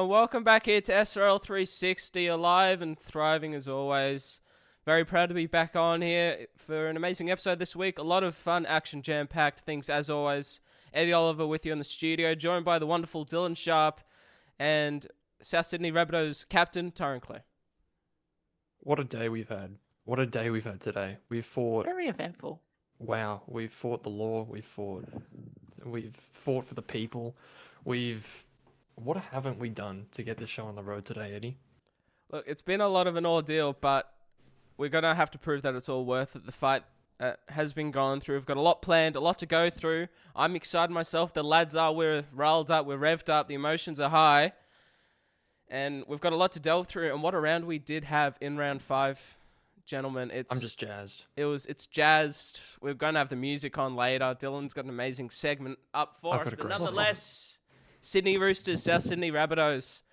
everyone. Welcome back here to SRL360, alive and thriving as always. Very proud to be back on here for an amazing episode this week. A lot of fun, action, jam-packed things as always. Eddie Oliver with you in the studio, joined by the wonderful Dylan Sharp and South Sydney Rabbitohs captain Tyron Clare. What a day we've had. What a day we've had today. We've fought... Very eventful. Wow. We've fought the law. We've fought for the people. What haven't we done to get this show on the road today, Eddie? Look, it's been a lot of an ordeal, but we're going to have to prove that it's all worth it. The fight has been gone through. We've got a lot planned, a lot to go through. I'm excited myself. The lads are. We're riled up. We're revved up. The emotions are high. And we've got a lot to delve through. And what a round we did have in round 5, gentlemen. I'm just jazzed. It's jazzed. We're going to have the music on later. Dylan's got an amazing segment up for us. But nonetheless, Sydney Roosters, South Sydney Rabbitohs.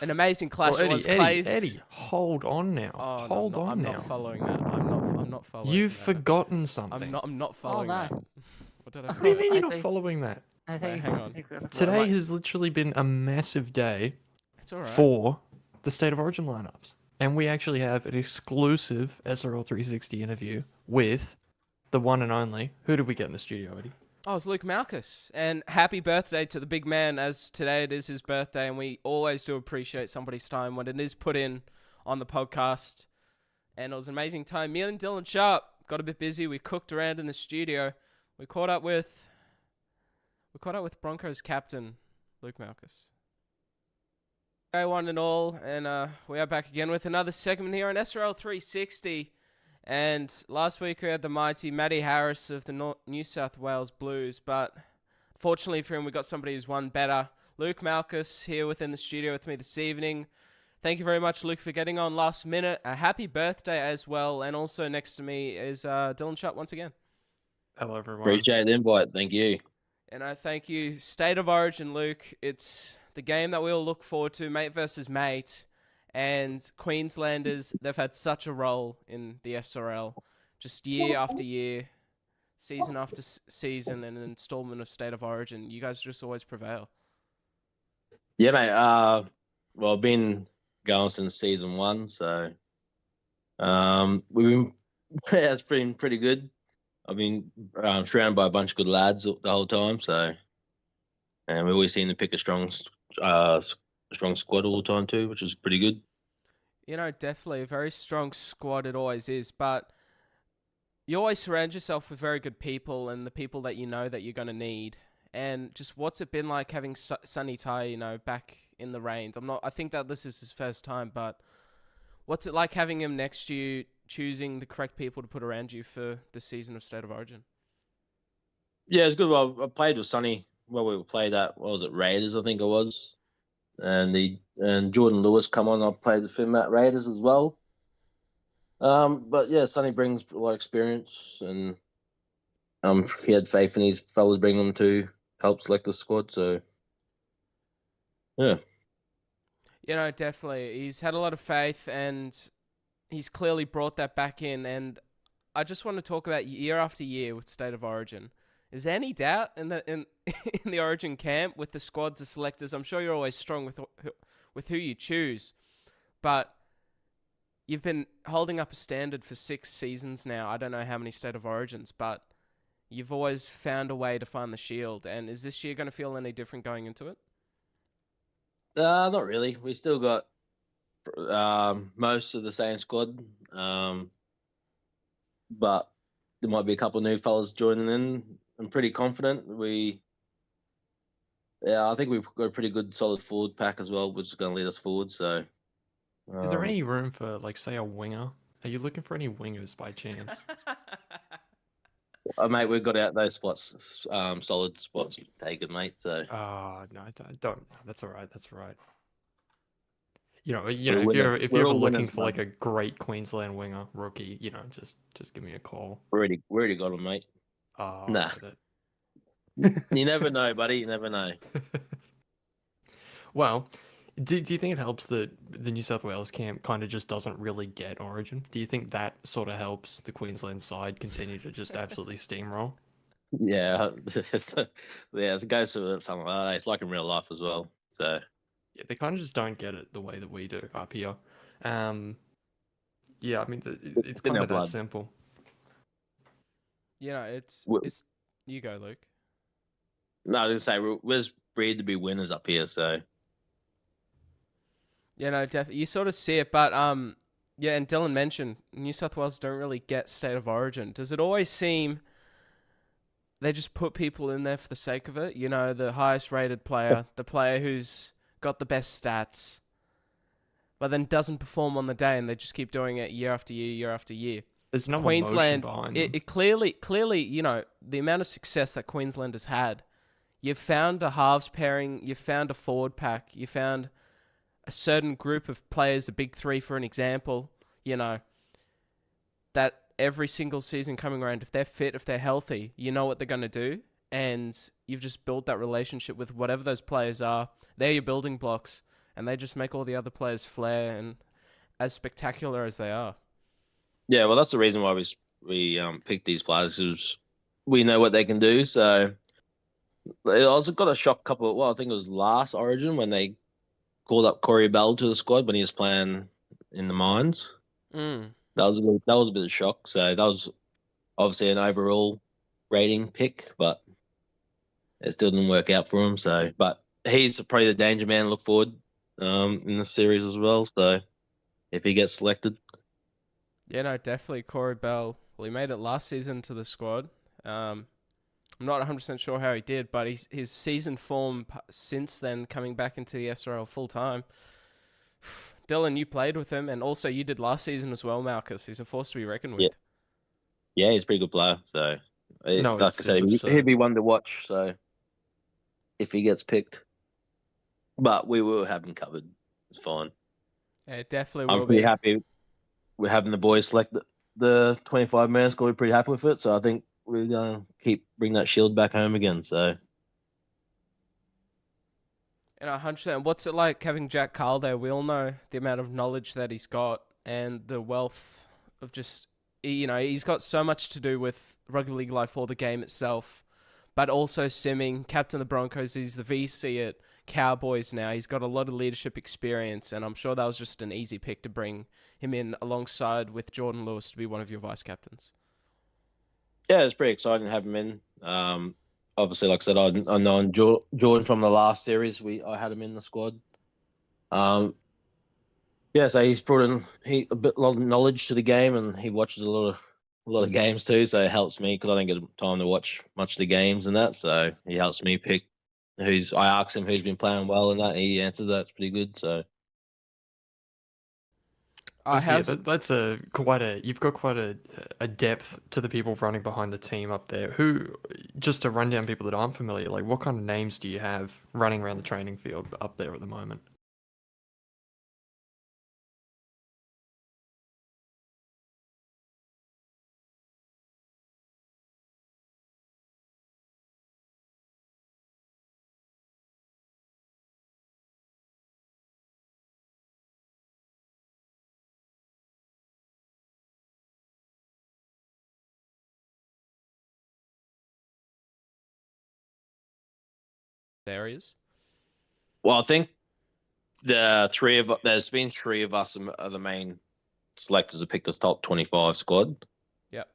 An amazing clash. Eddie, hold on now. Oh, hold on I'm now. Not following that. I'm not following. You've that. forgotten something. I'm not following that. What did I What do you mean you're not following that? I think. Hang on. Today has literally been a massive day It's all right. for the State of Origin lineups, and we actually have an exclusive SRL360 interview with the one and only. Who did we get in the studio, Eddie? Oh, it's Luke Malkus. And happy birthday to the big man, as today it is his birthday, and we always do appreciate somebody's time when it is put in on the podcast. And it was an amazing time. Me and Dylan Sharp got a bit busy. We cooked around in the studio. We caught up with Broncos captain Luke Malkus. Hey, one and all, and we are back again with another segment here on SRL 360. And last week we had the mighty Matty Harris of the New South Wales Blues, but fortunately for him, we got somebody who's won better. Luke Malkus here within the studio with me this evening. Thank you very much, Luke, for getting on last minute. A happy birthday as well, and also next to me is Dylan Sharp once again. Hello, everyone. Appreciate the invite. Thank you. And I thank you. State of Origin, Luke. It's the game that we all look forward to, mate versus mate. And Queenslanders, they've had such a role in the SRL. Just year after year, season after season, and an installment of State of Origin. You guys just always prevail. Yeah, mate. Well, I've been going since season 1, so it's been pretty good. I've been surrounded by a bunch of good lads the whole time, so and we always seem to pick a strong squad all the time too, which is pretty good. You know, definitely a very strong squad. It always is, but you always surround yourself with very good people and the people that you know that you're going to need. And just what's it been like having Sonny Ty, you know, back in the reins? I think that this is his first time, but what's it like having him next to you, choosing the correct people to put around you for the season of State of Origin? Yeah, it's good. Well, I played with Sonny. Well, we played at, what was it, Raiders, I think it was. And Jordan Lewis come on. I played with him at Raiders as well. But yeah, Sonny brings a lot of experience, and he had faith in his fellas bringing them to help select the squad. So yeah, you know, definitely he's had a lot of faith, and he's clearly brought that back in. And I just want to talk about year after year with State of Origin. Is there any doubt in the Origin camp with the squads, the selectors? I'm sure you're always strong with who you choose, but you've been holding up a standard for 6 seasons now. I don't know how many State of Origins, but you've always found a way to find the shield. And is this year going to feel any different going into it? Not really. We still got most of the same squad, but there might be a couple of new fellas joining in. I'm pretty confident. I think we've got a pretty good solid forward pack as well, which is going to lead us forward. So, is there any room for, like, say, a winger? Are you looking for any wingers by chance? Mate, we've got out those spots, solid spots taken, mate. So, no, don't. That's all right. That's all right. You know, if you're ever looking for like a great Queensland winger rookie, you know, just give me a call. We already got him, mate. Nah. You never know, buddy. You never know. Well, do you think it helps that the New South Wales camp kind of just doesn't really get Origin? Do you think that sort of helps the Queensland side continue to just absolutely steamroll? Yeah, it goes to something like that. It's like in real life as well. So, Yeah, they kind of just don't get it the way that we do up here. Yeah, I mean, it's It's in kind their of that blood. simple. You know, We- it's. You go, Luke. No, I was gonna say we're just bred to be winners up here. So You know, you sort of see it, but yeah. And Dylan mentioned New South Wales don't really get state of origin. Does it always seem they just put people in there for the sake of it? You know, the highest rated player, the player who's got the best stats, but then doesn't perform on the day, and they just keep doing it year after year, year after year. There's no emotion Queensland, behind them. it clearly, you know, the amount of success that Queensland has had. You've found a halves pairing, you've found a forward pack, you found a certain group of players, the big three, for an example, you know, that every single season coming around, if they're fit, if they're healthy, you know what they're going to do. And you've just built that relationship with whatever those players are. They're your building blocks, and they just make all the other players flare and as spectacular as they are. yeah, well, that's the reason why we picked these players because we know what they can do. So I also got a shock couple. Well, I think it was last Origin when they called up Corey Bell to the squad when he was playing in the mines. Mm. That was a bit of a shock. So that was obviously an overall rating pick, but it still didn't work out for him. So, but he's probably the danger man to look forward in the series as well. So if he gets selected, Yeah, no, definitely Corey Bell. Well, he made it last season to the squad. I'm not 100% sure how he did, but his season form since then, coming back into the SRL full time. Dylan, you played with him, and also you did last season as well, Malchus. He's a force to be reckoned yeah, with. yeah, he's a pretty good player. So, No, like I said, it's he'd absurd. be one to watch. So if he gets picked, but we will have him covered. It's fine. Yeah, it definitely I'm will pretty be. happy we're having the boys select the 25-man squad. We're pretty happy with it. So I think we're going to bring that shield back home again. So And 100%. What's it like having Jack Carl there? We all know the amount of knowledge that he's got and the wealth of just, you know, he's got so much to do with Rugby League life or the game itself, but also simming, captain of the Broncos. He's the VC at Cowboys now. He's got a lot of leadership experience, and I'm sure that was just an easy pick to bring him in alongside with Jordan Lewis to be one of your vice captains. yeah, it's pretty exciting to have him in. Obviously, like I said, I know Jordan from the last series. I had him in the squad. Um, yeah, so he's brought in a lot of knowledge to the game, and he watches a lot of games too. So it helps me because I don't get time to watch much of the games and that. So he helps me pick who's. I ask him who's been playing well and that. He answers that. It's pretty good. So So yeah, How's that's you've got quite a depth to the people running behind the team up there. Who, just to run down people that aren't familiar, like what kind of names do you have running around the training field up there at the moment? areas? well, I think there's been three of us are the main selectors to pick the top 25 squad. Yep.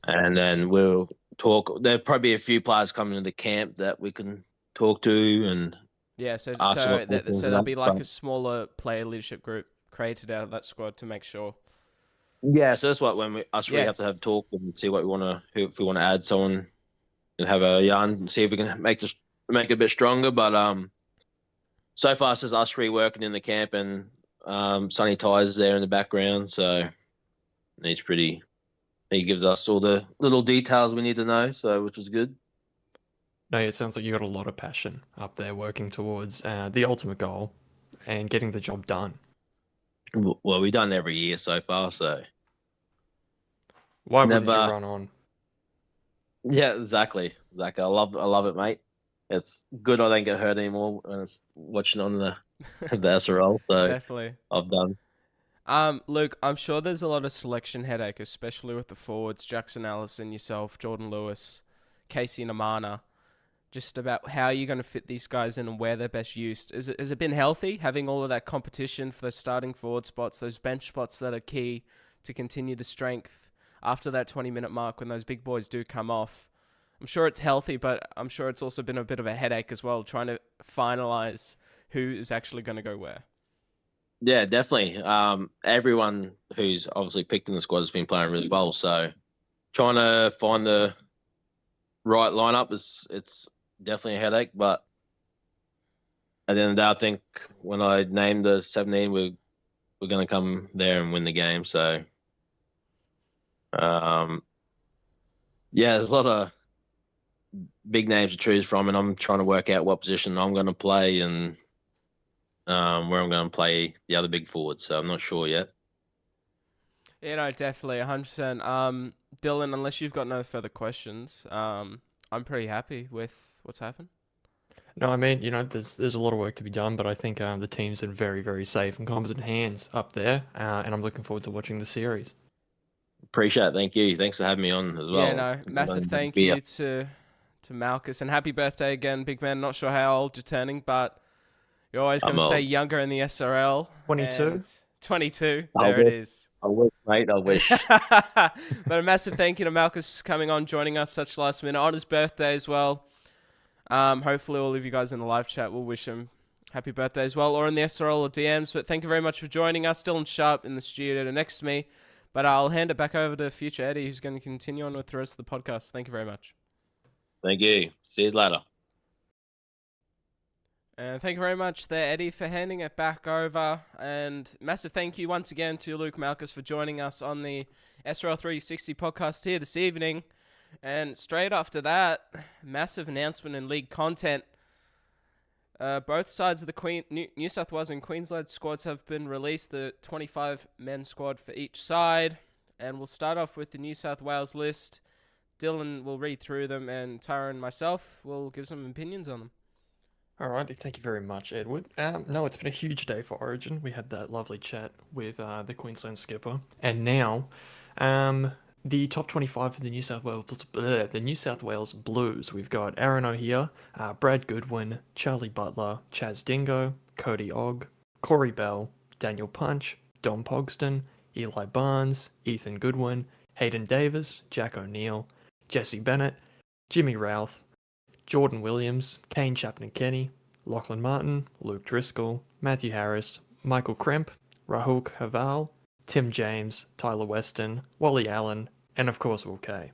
And then we'll talk. There'll probably be a few players coming into camp that we can talk to and Yeah, so ask them so what that questions so and there'll that. be like But a smaller player leadership group created out of that squad to make sure. yeah, so that's what when us three Yeah, have to have a talk and see what we want to, if we want to add someone and have a yarn and see if we can make it a bit stronger. But so far it's just us three working in the camp and Sonny Ty's there in the background, so he's pretty. He gives us all the little details we need to know, so which is good. No, it sounds like you got a lot of passion up there working towards the ultimate goal and getting the job done. Well, we've done it every year so far, so Why wouldn't you never. run on? Yeah, exactly. I love it, mate. It's good I don't get hurt anymore when it's watching on the SRL. So definitely. I've done. Luke, I'm sure there's a lot of selection headache, especially with the forwards, Jackson Allison, yourself, Jordan Lewis, Casey Namana. just about how you're going to fit these guys in and where they're best used. Has it been healthy, having all of that competition for those starting forward spots, those bench spots that are key to continue the strength after that 20-minute mark when those big boys do come off? I'm sure it's healthy, but I'm sure it's also been a bit of a headache as well, trying to finalize who is actually going to go where. Yeah, definitely. Everyone who's obviously picked in the squad has been playing really well. So trying to find the right lineup it's definitely a headache. But at the end of the day, I think when I named the 17, we're going to come there and win the game. So, yeah, there's a lot of big names to choose from, and I'm trying to work out what position I'm going to play and where I'm going to play the other big forwards. So I'm not sure yet. Definitely, 100%. Dylan, unless you've got no further questions, I'm pretty happy with what's happened. No, I mean, there's a lot of work to be done, but I think the team's in very, very safe and competent hands up there, and I'm looking forward to watching the series. Appreciate it. Thank you. Thanks for having me on as well. Yeah, no, massive thank you to Malchus, and happy birthday again, big man. Not sure how old you're turning, but you're always going to say younger in the SRL. 22? 22. There it is. I wish, mate. I wish. But a massive thank you to Malchus coming on, joining us such last minute on his birthday as well. Hopefully all of you guys in the live chat will wish him happy birthday as well, or in the SRL or DMs. But thank you very much for joining us. Dylan Sharp in the studio next to me. But I'll hand it back over to future Eddie, who's going to continue on with the rest of the podcast. Thank you very much. Thank you. See you later. And thank you very much there, Eddie, for handing it back over. And massive thank you once again to Luke Malchus for joining us on the SRL360 podcast here this evening. And straight after that, massive announcement in league content. Both sides of the New South Wales and Queensland squads have been released, the 25-men squad for each side. And we'll start off with the New South Wales list. Dylan will read through them, and Tara and myself will give some opinions on them. Alrighty, thank you very much, Edward. No, it's been a huge day for Origin. We had that lovely chat with the Queensland skipper, and now, the top 25 for the New South Wales Blues. We've got Aaron O'Hare, Brad Goodwin, Charlie Butler, Chaz Dingo, Cody Ogg, Corey Bell, Daniel Punch, Dom Pogston, Eli Barnes, Ethan Goodwin, Hayden Davis, Jack O'Neill, Jesse Bennett, Jimmy Routh, Jordan Williams, Kane Chapman-Kenny, Lachlan Martin, Luke Driscoll, Matthew Harris, Michael Kremp, Rahul Haval, Tim James, Tyler Weston, Wally Allen, and of course Will Kay.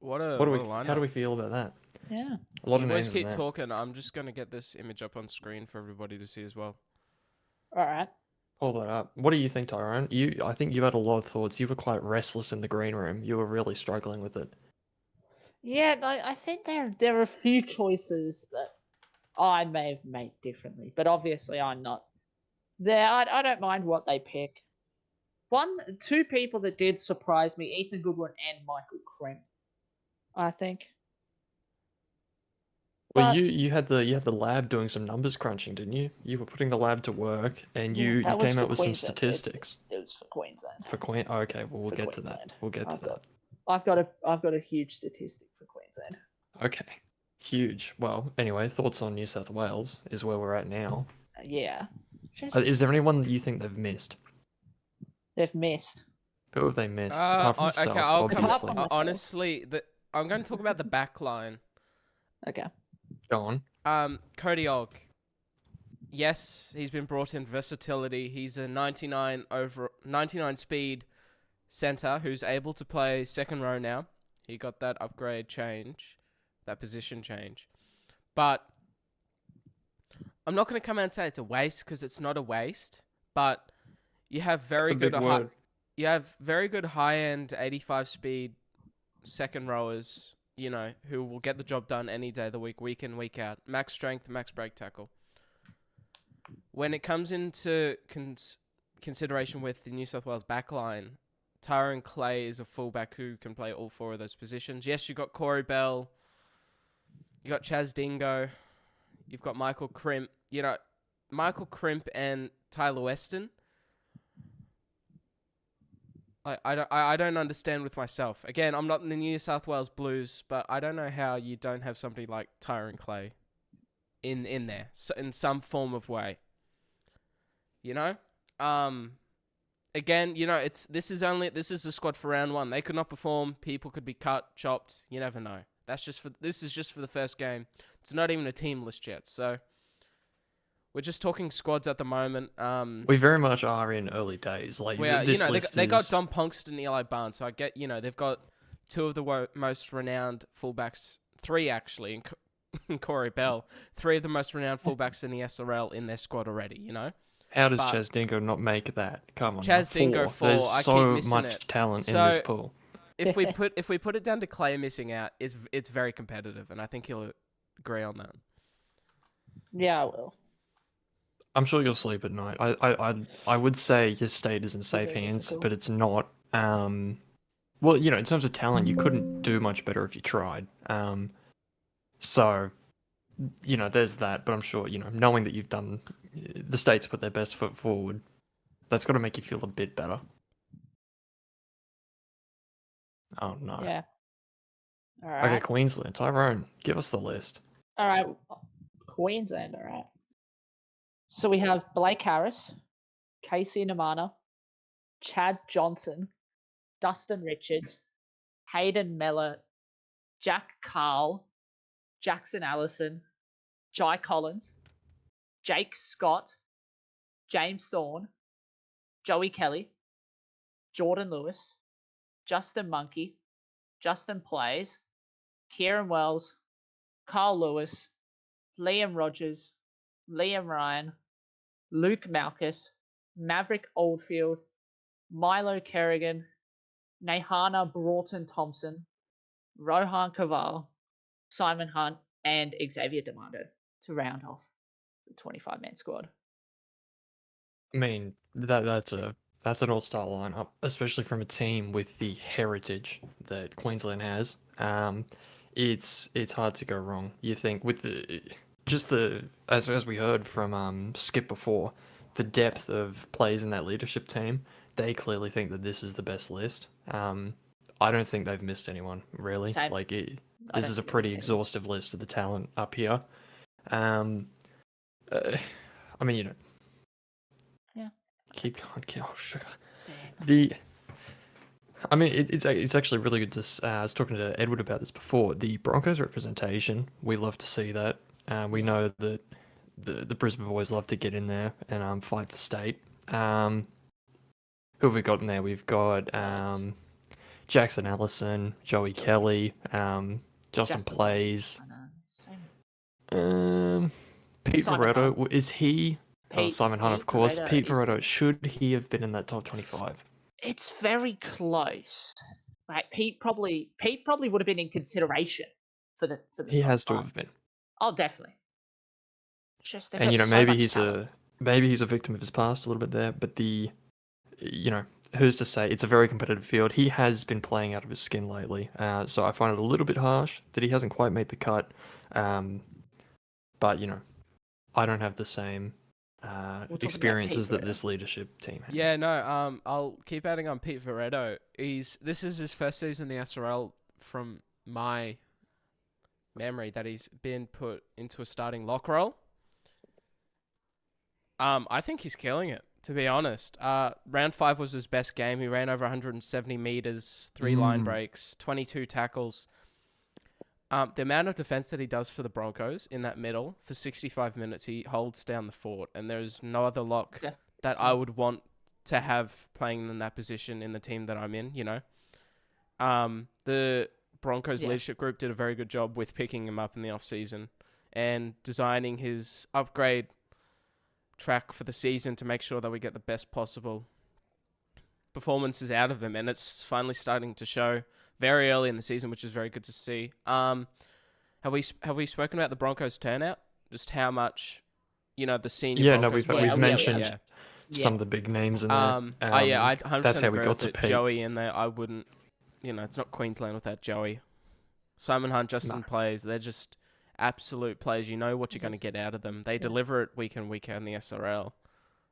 How do we feel about that? Yeah. A lot of You names guys in keep there. talking. I'm just going to get this image up on screen for everybody to see as well. All right. Hold that up. What do you think, Tyrone? I think you had a lot of thoughts. You were quite restless in the green room. You were really struggling with it. Yeah, I think there are a few choices that I may have made differently, but obviously I'm not there. I don't mind what they pick. Two people that did surprise me: Ethan Goodwin and Michael Kremp. I think. Well, But- you had the lab doing some numbers crunching, didn't you? You were putting the lab to work, and Yeah, you that was came for out with some Queensland. statistics It was for Queensland. for Queen. Oh, okay, well we'll For get to that. Queensland. We'll get to that. I've got a huge statistic for Queensland. Okay, huge. Well, anyway, thoughts on New South Wales is where we're at now. Yeah. Is there anyone that you think they've missed? They've missed. Who have they missed? Apart from yourself, Okay, I'll come. obviously. Apart from myself. Honestly, I'm going to talk about the back line. Okay. Go on. Cody Ogg. Yes, he's been brought in versatility. He's a 99 speed center who's able to play second row now. He got that upgrade change, that position change. But I'm not going to come out and say it's a waste, because it's not a waste. But you have very good high-end 85 speed second rowers, who will get the job done any day of the week in, week out. Max strength, max break tackle. When it comes into consideration with the New South Wales backline, Tyrone Clay is a fullback who can play all four of those positions. Yes, you've got Corey Bell. You got Chaz Dingo. You've got Michael Kremp. Michael Kremp and Tyler Weston. I don't understand with myself. Again, I'm not in the New South Wales Blues, but I don't know how you don't have somebody like Tyron Clay in there in some form of way. You know, again, this is the squad for round one. They could not perform. People could be cut, chopped. You never know. This is just for the first game. It's not even a team list yet. So we're just talking squads at the moment. We very much are in early days. Like Where this they list got is Don Ponkston and Eli Barnes, so I get they've got two of the most renowned fullbacks, three actually, and Corey Bell, three of the most renowned fullbacks in the SRL in their squad already. How does but- Chaz Dingo not make that? Come on, Chaz Dingo four, There's I keep so missing much it. talent in So- this pool. If we put it down to Clay missing out, it's very competitive, and I think he'll agree on that. Yeah, I will. I'm sure you'll sleep at night. I would say your state is in safe Okay, hands, cool. but it's not. Well, in terms of talent, you couldn't do much better if you tried. So, there's that. But I'm sure, knowing that you've done, the state's put their best foot forward, that's got to make you feel a bit better. Oh no. Yeah. All Okay, right. Queensland. Tyrone, give us the list. All right. Queensland. All right. So we have Blake Harris, Casey Namana, Chad Johnson, Dustin Richards, Hayden Mellor, Jack Carl, Jackson Allison, Jai Collins, Jake Scott, James Thorne, Joey Kelly, Jordan Lewis, Justin Monkey, Justin Plays, Kieran Wells, Carl Lewis, Liam Rogers, Liam Ryan, Luke Malkus, Maverick Oldfield, Milo Kerrigan, Nahana Broughton Thompson, Rohan Kaval, Simon Hunt, and Xavier Demando to round off the 25-man squad. I mean, that's an all-star lineup, especially from a team with the heritage that Queensland has. It's hard to go wrong. You think with as we heard from Skip before, the depth of players in that leadership team, they clearly think that this is the best list. I don't think they've missed anyone really. Same. Like I this don't is a think they've pretty missed anyone. exhaustive list of the talent up here. I mean, Yeah. keep going. Oh, sugar. Damn. I mean, it's actually really good to. I was talking to Edward about this before. The Broncos representation, we love to see that. We know that the Brisbane boys love to get in there and fight for state. Who have we got in there? We've got Jackson Allison, Joey Kelly, Justin Plays, Pete Simon Veretto. Is he? Simon Hunt, of Pete course. Veretto Pete is- Veretto. Should he have been in that top 25? It's very close. Like Pete probably would have been in consideration for the He top has to five. have been. Oh, definitely. Just they've And got so maybe much he's talent. maybe he's a victim of his past a little bit there, but who's to say? It's a very competitive field. He has been playing out of his skin lately, so I find it a little bit harsh that he hasn't quite made the cut. But I don't have the same about experiences Pete that this leadership team has. Yeah, no. I'll keep adding on Pete Veretto. This is his first season in the SRL from my memory that he's been put into a starting lock role. I think he's killing it, to be honest. Round 5 was his best game. He ran over 170 meters, 3 line breaks, 22 tackles. The amount of defense that he does for the Broncos in that middle for 65 minutes, he holds down the fort, and there's no other lock Yeah. that I would want to have playing in that position in the team that I'm in. The Broncos leadership group did a very good job with picking him up in the off season and designing his upgrade track for the season to make sure that we get the best possible performances out of him, and it's finally starting to show very early in the season, which is very good to see. Have we spoken about the Broncos turnout? Just how much, the senior. Yeah, no, Broncos we've players- mentioned some of the big names in there. I 100% that's how we agree got with to it. Pete. Joey in there, I wouldn't. It's not Queensland without Joey. Simon Hunt, Justin No. Plays. They're just absolute players. You know what you're going to get out of them. They deliver it week in, week out in the SRL.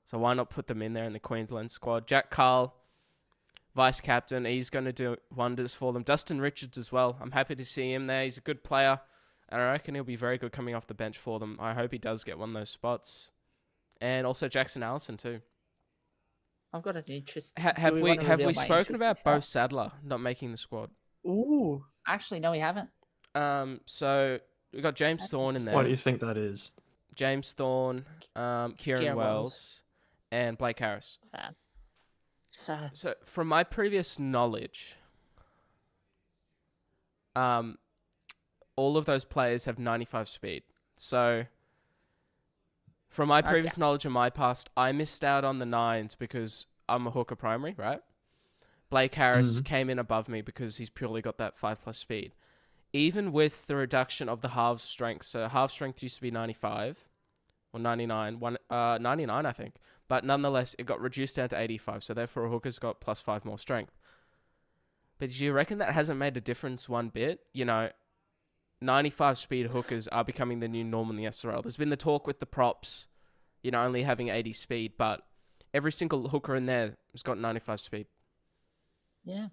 So why not put them in there in the Queensland squad? Jack Carl, vice captain. He's going to do wonders for them. Dustin Richards as well. I'm happy to see him there. He's a good player, and I reckon he'll be very good coming off the bench for them. I hope he does get one of those spots. And also Jackson Allison too. I've got an interest. Have Do we wanna reveal my spoken interesting about Bo stat? Sadler not making the squad? Ooh, actually, no, we haven't. So we got James That's Thorne in Why there. do you think that is? James Thorne, Kieran Kieran Wells, Wells. and Blake Harris. Sad. Sad. So from my previous knowledge, all of those players have 95 speed. So from my previous knowledge in my past, I missed out on the 9s because I'm a hooker primary, right? Blake Harris came in above me because he's purely got that 5+ speed. Even with the reduction of the half strength, so half strength used to be 95 or 99, 99 I think, but nonetheless it got reduced down to 85, so therefore a hooker's got +5 more strength. But do you reckon that hasn't made a difference one bit? 95 speed hookers are becoming the new norm in the SRL. There's been the talk with the props, only having 80 speed, but every single hooker in there has got 95 speed. Yeah.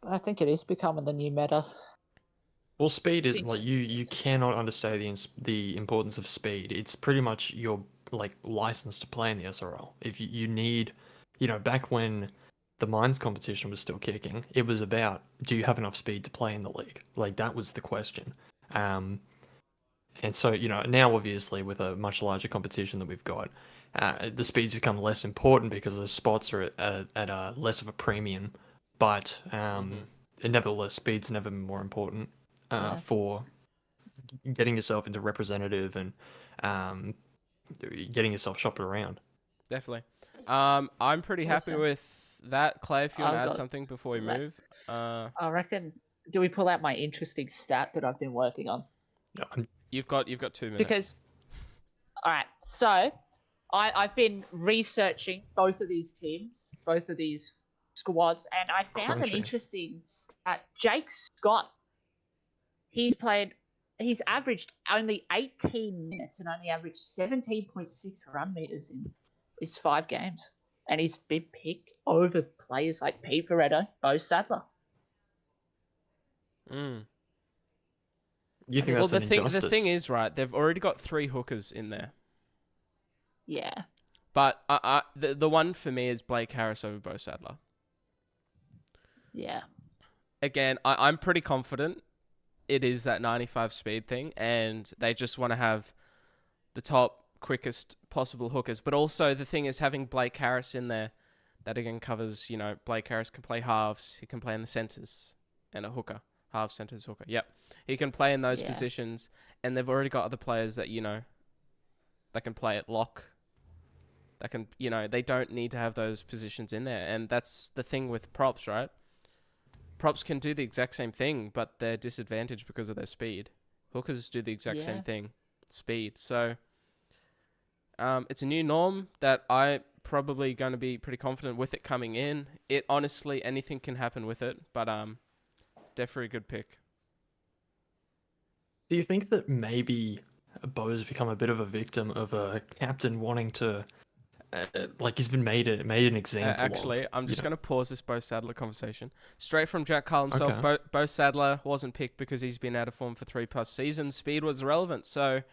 I think it is becoming the new meta. Well, speed is Seems- like you cannot understate the importance of speed. It's pretty much your like license to play in the SRL. If you need, back when the mines competition was still kicking, it was about, do you have enough speed to play in the league? Like that was the question. And so now obviously with a much larger competition that we've got, the speeds become less important because the spots are at a less of a premium. But nevertheless, speed's never been more important for getting yourself into representative and getting yourself shopped around. Definitely. I'm pretty happy Awesome. with that. Clay, if you want to I've add got something before we that- move. I reckon. Do we pull out my interesting stat that I've been working on? You've got 2 minutes. Because, all right, so I've been researching both of these teams, both of these squads, and I found an Crunchy. interesting stat. Jake Scott, he's averaged only 18 minutes and only averaged 17.6 run meters in his 5 games. And he's been picked over players like Pete Veretto, Bo Sadler. Mm. You think Well, that's an injustice? the thing is, right, they've already got 3 hookers in there. Yeah. But the one for me is Blake Harris over Bo Sadler. Yeah. Again, I'm pretty confident it is that 95 speed thing, and they just want to have the top, quickest possible hookers. But also the thing is having Blake Harris in there, that again covers, Blake Harris can play halves, he can play in the centers, and a hooker. Half centers hooker. Yep. He can play in those positions, and they've already got other players that, that can play at lock. That can, they don't need to have those positions in there. And that's the thing with props, right? Props can do the exact same thing, but they're disadvantaged because of their speed. Hookers do the exact same thing, speed. So it's a new norm that I'm probably going to be pretty confident with it coming in. It honestly, anything can happen with it, but it's definitely a good pick. Do you think that maybe Bo's become a bit of a victim of a captain wanting to, like he's been made an example Actually, of, I'm just going to pause this Bo Sadler conversation. Straight from Jack Carl himself, Okay. Bo Sadler wasn't picked because he's been out of form for 3+ seasons. Speed was irrelevant. So,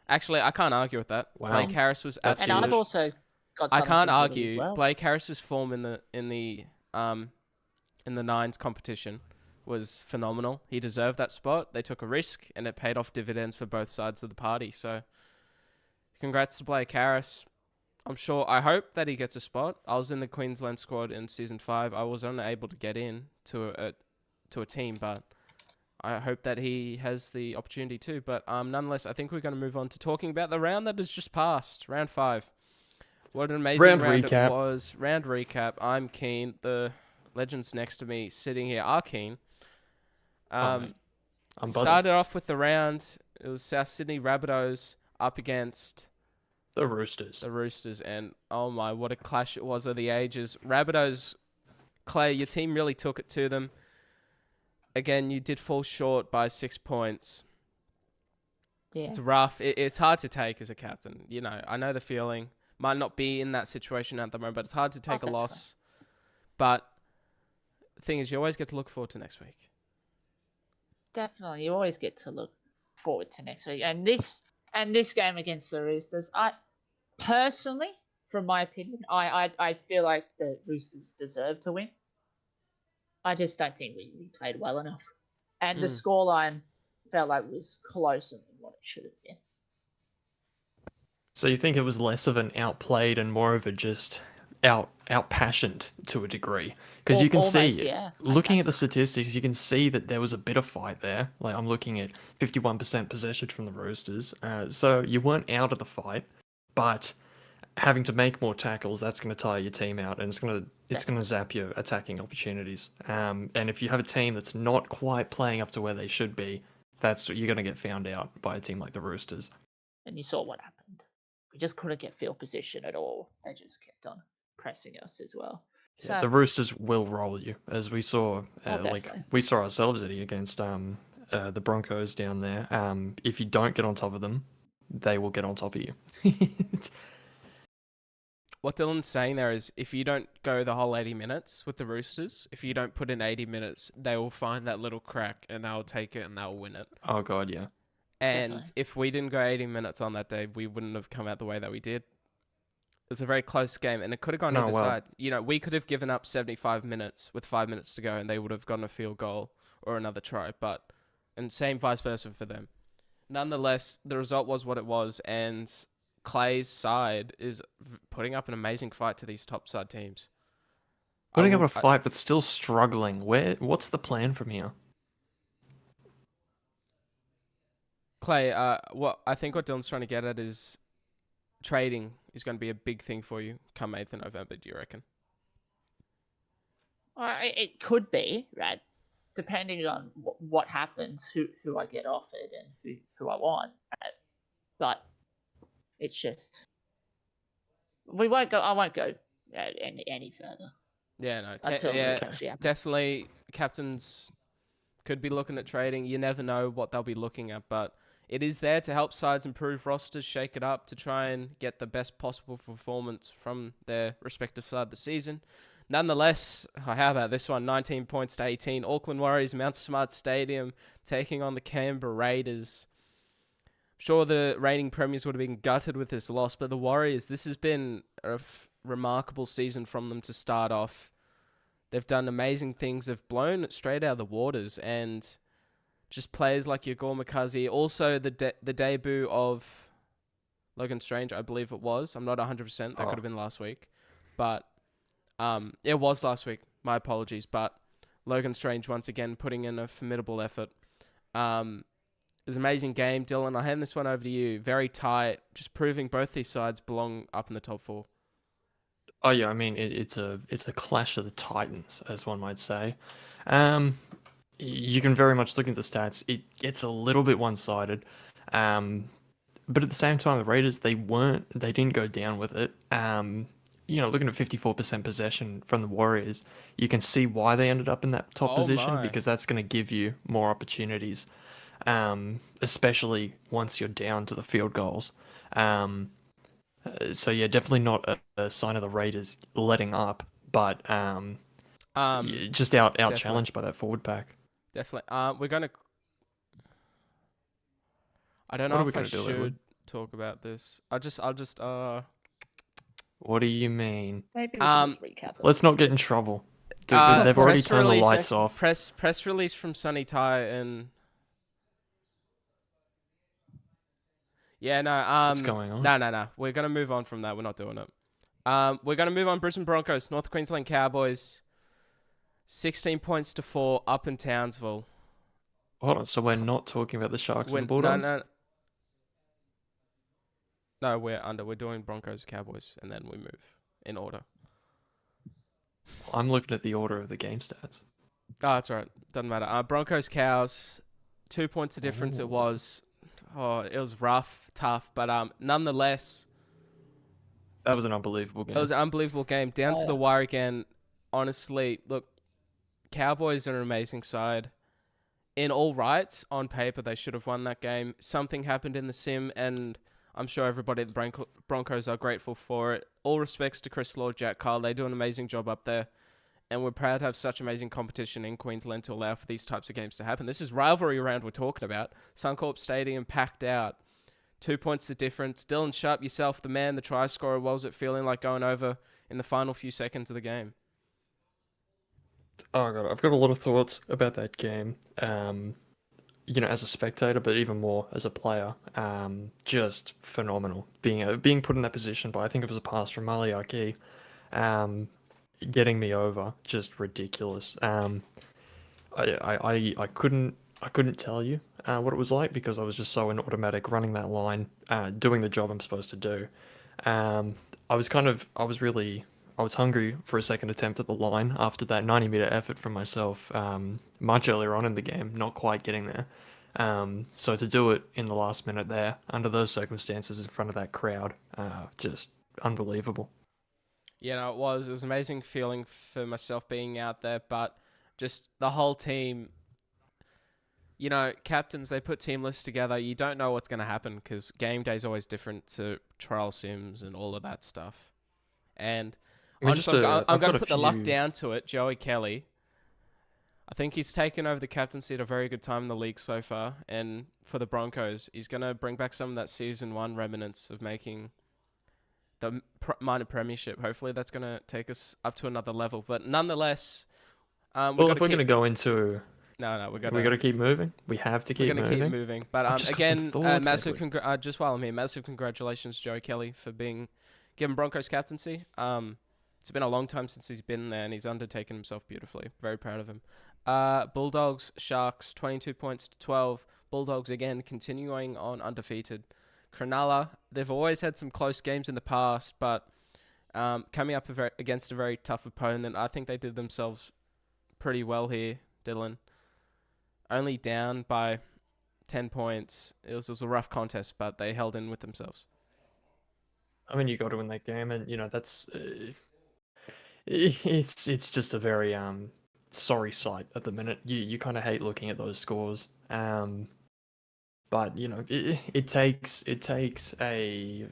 actually, I can't argue with that. Wow. Blake Harris was That's And absolutely... I've also got I something can't to consider argue. as well. Blake Harris's form in the 9s competition was phenomenal. He deserved that spot. They took a risk, and it paid off dividends for both sides of the party. So, congrats to Blake Harris. I hope that he gets a spot. I was in the Queensland squad in season 5. I was unable to get in to a team, but I hope that he has the opportunity too. But nonetheless, I think we're going to move on to talking about the round that has just passed, round 5. What an amazing Round round recap. it was. Round recap. I'm keen. The legends next to me sitting here are keen. I'm buzzing. Started off with the round. It was South Sydney Rabbitohs up against The Roosters. the Roosters, and oh my, what a clash it was of the ages. Rabbitohs, Clay, your team really took it to them. Again, you did fall short by 6 points. Yeah. It's rough. It's hard to take as a captain. I know the feeling. Might not be in that situation at the moment, but it's hard to take a that's loss But the thing is, you always get to look forward to next week. Definitely, you always get to look forward to next week. And this game against the Roosters, I personally, from my opinion, I feel like the Roosters deserve to win. I just don't think we played well enough. And the scoreline felt like was closer than what it should have been. So you think it was less of an outplayed and more of a just outpassioned to a degree? Because you can Almost, see, yeah. looking at the That's statistics, you can see that there was a bit of fight there. Like I'm looking at 51% possession from the Roosters. So you weren't out of the fight, but having to make more tackles, that's going to tire your team out, and it's gonna zap your attacking opportunities. And if you have a team that's not quite playing up to where they should be, you're going to get found out by a team like the Roosters. And you saw what happened. We just couldn't get field position at all. They just kept on pressing us as well. So Yeah, the Roosters will roll you, as we saw. definitely. We saw ourselves Eddie, against the Broncos down there. If you don't get on top of them, they will get on top of you. What Dylan's saying there is, if you don't go the whole 80 minutes with the Roosters, if you don't put in 80 minutes, they will find that little crack and they'll take it and they'll win it. Oh god, yeah. And Definitely. if we didn't go 80 minutes on that day, we wouldn't have come out the way that we did. It was a very close game, and it could have gone either side. You know, we could have given up 75 minutes with 5 minutes to go, and they would have gotten a field goal or another try. And same vice versa for them. Nonetheless, the result was what it was, and Clay's side is putting up an amazing fight to these top side teams. Putting up a fight, but still struggling. What's the plan from here? Clay, what I think what Dylan's trying to get at is trading is going to be a big thing for you come 8th of November, do you reckon? It could be, right? Depending on what happens, who I get offered and who I want. Right? But it's just I won't go any further. Yeah, no. Until it actually happens. Definitely captains could be looking at trading. You never know what they'll be looking at, but it is there to help sides improve rosters, shake it up, to try and get the best possible performance from their respective side of the season. Nonetheless, how about this one? 19 points to 18. Auckland Warriors, Mount Smart Stadium, taking on the Canberra Raiders. Sure, the reigning premiers would have been gutted with this loss, but the Warriors, this has been a remarkable season from them to start off. They've done amazing things. They've blown it straight out of the waters, and just players like Yagor Makazi. Also, the debut of Logan Strange, I believe it was. I'm not 100%. That could have been last week. But it was last week. My apologies. But Logan Strange, once again, putting in a formidable effort. It was an amazing game. Dylan, I'll hand this one over to you. Very tight. Just proving both these sides belong up in the top 4. Oh yeah, I mean it's a clash of the titans, as one might say. You can very much look at the stats. It gets a little bit one-sided, but at the same time, the Raiders they didn't go down with it. Looking at 54% possession from the Warriors, you can see why they ended up in that top position, because that's going to give you more opportunities, especially once you're down to the field goals. So yeah, definitely not a sign of the Raiders letting up, but just out challenged by that forward pack. Definitely. We're gonna. I don't What know are we if I gonna do, should Edward? talk about this. I'll just. What do you mean? Maybe we can just recap it. Let's not get in trouble. Dude, they've already press turned the release- lights off. Press release from Sonny Tai and. Yeah, no. What's going on? No. We're gonna move on from that. We're not doing it. We're gonna move on. Brisbane Broncos, North Queensland Cowboys. 16 points to 4 up in Townsville. Hold on, so we're not talking about the Sharks and the Bulldogs? No, we're under. We're doing Broncos, Cowboys, and then we move in order. I'm looking at the order of the game stats. Oh, that's all right. Doesn't matter. Broncos, Cows, 2 points of difference. Ooh. It was rough, tough, but nonetheless, That was an unbelievable game. it was an unbelievable game. Down to the wire again. Honestly, look, Cowboys are an amazing side. In all rights, on paper, they should have won that game. Something happened in the sim, and I'm sure everybody at the Broncos are grateful for it. All respects to Chris Lord, Jack Carl. They do an amazing job up there. And we're proud to have such amazing competition in Queensland to allow for these types of games to happen. This is rivalry round we're talking about. Suncorp Stadium packed out. 2 points the difference. Dylan Sharp, yourself, the man, the try scorer. What was it feeling like going over in the final few seconds of the game? Oh god, I've got a lot of thoughts about that game. As a spectator, but even more as a player. Just phenomenal. Being put in that position by, I think it was a pass from Maliaki, getting me over, just ridiculous. I couldn't tell you what it was like because I was just so in automatic running that line, doing the job I'm supposed to do. Um, I was hungry for a second attempt at the line after that 90-meter effort from myself, much earlier on in the game, not quite getting there. So to do it in the last minute there, under those circumstances, in front of that crowd, just unbelievable. Yeah, no, it was. It was an amazing feeling for myself being out there, but just the whole team. Captains, they put team lists together. You don't know what's going to happen because game day is always different to trial sims and all of that stuff. And I mean, I'm I've going got to a put the luck few. down to it. Joey Kelly. I think he's taken over the captaincy at a very good time in the league so far. And for the Broncos, he's going to bring back some of that season 1 remnants of making the minor premiership. Hopefully that's going to take us up to another level. But nonetheless, Well, if we're going to go into, No, we got to keep moving. We have to we're keep going to keep moving. moving. But I've just got some again, thoughts, massive Edward. just while I'm here, massive congratulations, Joey Kelly, for being given Broncos captaincy. It's been a long time since he's been there, and he's undertaken himself beautifully. Very proud of him. Bulldogs, Sharks, 22 points to 12. Bulldogs, again, continuing on undefeated. Cronulla, they've always had some close games in the past, but coming up against a very tough opponent, I think they did themselves pretty well here, Dylan. Only down by 10 points. It was a rough contest, but they held in with themselves. I mean, you got to win that game, and that's it's just a very sorry sight at the minute. You kind of hate looking at those scores. But it takes a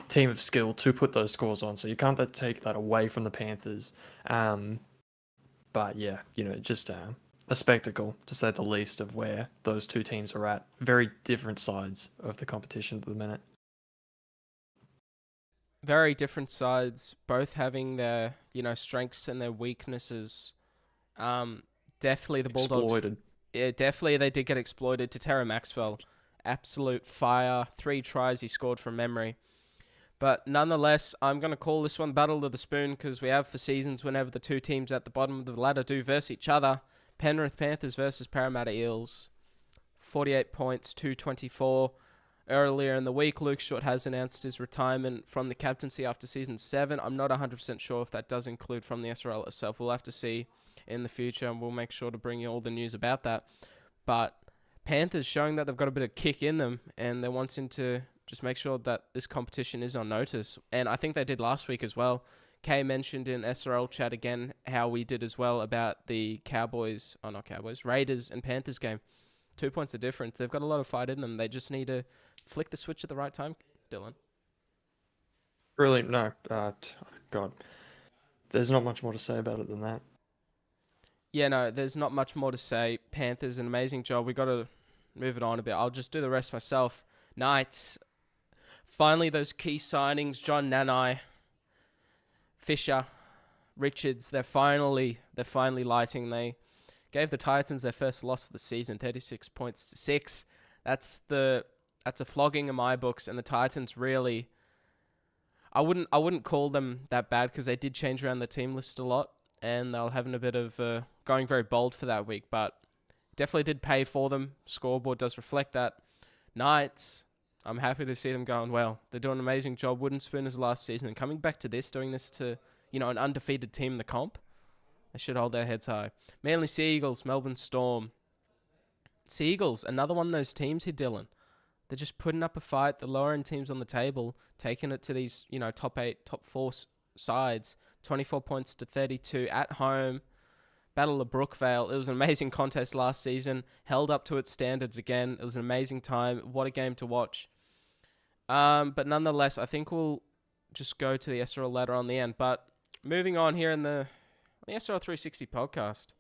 team of skill to put those scores on, so you can't take that away from the Panthers. But yeah, just a spectacle to say the least of where those two teams are at. Very different sides of the competition at the minute. Very different sides, both having their strengths and their weaknesses. Definitely the Bulldogs. Exploited. Yeah, definitely they did get exploited. Tara Maxwell, absolute fire. 3 tries he scored from memory. But nonetheless, I'm going to call this one Battle of the Spoon because we have for seasons whenever the two teams at the bottom of the ladder do verse each other. Penrith Panthers versus Parramatta Eels. 48 points, 224. Earlier in the week, Luke Short has announced his retirement from the captaincy after season 7. I'm not 100% sure if that does include from the SRL itself. We'll have to see in the future, and we'll make sure to bring you all the news about that. But Panthers showing that they've got a bit of kick in them, and they're wanting to just make sure that this competition is on notice. And I think they did last week as well. Kay mentioned in SRL chat again how we did as well about the Raiders and Panthers game. 2 points of difference. They've got a lot of fight in them. They just need to flick the switch at the right time, Dylan. Really, no. God, there's not much more to say about it than that. Yeah, no, there's not much more to say. Panthers, an amazing job. We got to move it on a bit. I'll just do the rest myself. Knights, finally those key signings, John Nanai, Fisher, Richards, they're finally lighting. They gave the Titans their first loss of the season, 36 points to 6. That's a flogging in my books, and the Titans really, I wouldn't call them that bad because they did change around the team list a lot, and they were having a bit of going very bold for that week, but definitely did pay for them. Scoreboard does reflect that. Knights, I'm happy to see them going well. They're doing an amazing job. Wooden Spooners last season, and coming back to this, doing this to an undefeated team in the comp, they should hold their heads high. Manly Sea Eagles, Melbourne Storm. Sea Eagles, another one of those teams here, Dylan. They're just putting up a fight. The lower end teams on the table, taking it to these, top 8, top 4 sides. 24 points to 32 at home. Battle of Brookvale. It was an amazing contest last season. Held up to its standards again. It was an amazing time. What a game to watch. But nonetheless, I think we'll just go to the SRL ladder on the end. But moving on here in the the SRL360 podcast.